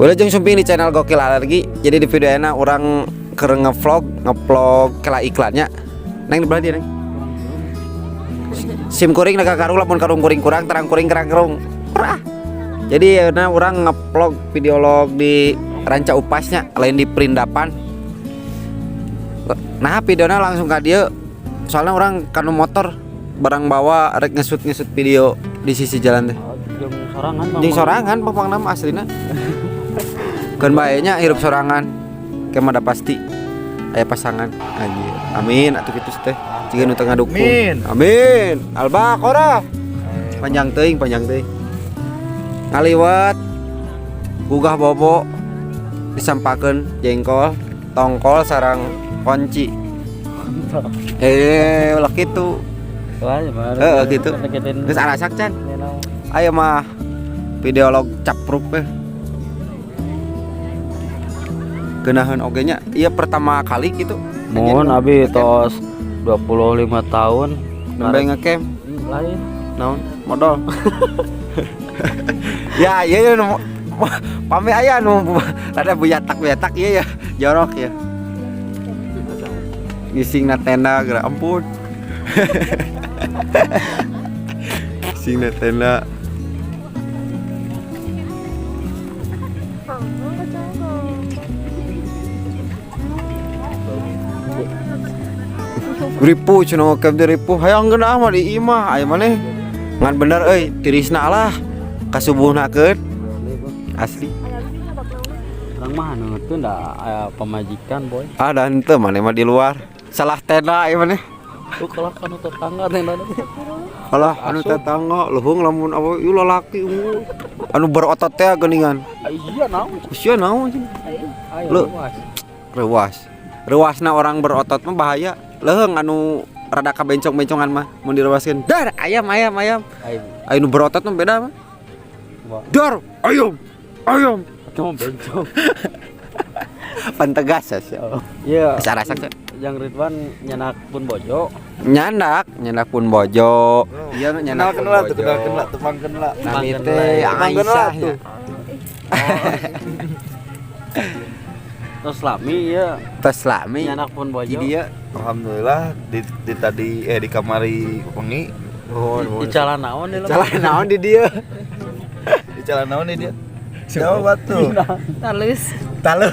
Wilujeng sumping di channel Gokil Alergi. Jadi di video enak orang keur ngevlog kela iklannya. Neng di belah dia neng. Sim kuring nega karung lamun karung kuring kurang terang kuring kerang kerung. Jadi enak orang ngevlog videolog di Ranca Upasnya lain di Perindapan. Nah videonya langsung ke dia. Soalnya orang kanu motor barang bawa rek ngesut video di sisi jalan teh. Jeung sorangan pang nama aslina. Kan baenya hirup sorangan kemana pasti aya pasangan anjir. Amin atuh kitu teh. Jiga nu teu ngadukung. Amin. Al-Baqarah. Panjang teuing. Ngaliwat gugah bobo disampakeun jengkol, tongkol sareng konci. Ulah kitu. Heeh gitu. Geus arasak can. Ayo mah videolog capruk teh. Genahan oge nya ieu pertama kali gitu. Mohon abi tos 25 tahun nembe ngecamp lain naon modal. Ya ieu nu pame aya nu rada buyatak ieu ya jorok ya. Ngisingna tenda geura ampun. Ngisingna tenda. Ripu cenah ke ripu hayang geuna mah di imah aya maneh ngan bener euy tirisna lah kasubuhnakeun asli urang mah neuteun da aya pamajikan boy ada henteu maneh mah di luar salah tenda ieu maneh kalau anu tetangga tenda alah anu tetangga leuheung lamun apa ieu lalaki unggul anu berotot teh geuningan iya naon sia naon ayo rewasna orang berotot mah bahaya leuheung anu rada kabencong-bencongan mah mun direwaskeun dar ayam aya nu berotot mah beda mah dar ayam cuma bencong pan tegas ya iya sarasak teh yang Ridwan nyanak pun bojo nyandak pun bojo iya nyandak kenal tepangkeun lah nami teh Aisyah ya Tos lami ya tos lami nyanak pun bojo dia alhamdulillah di tadi di kamari wengi di jalan naon di di dia di jalan naon di dia jawab batu talus talus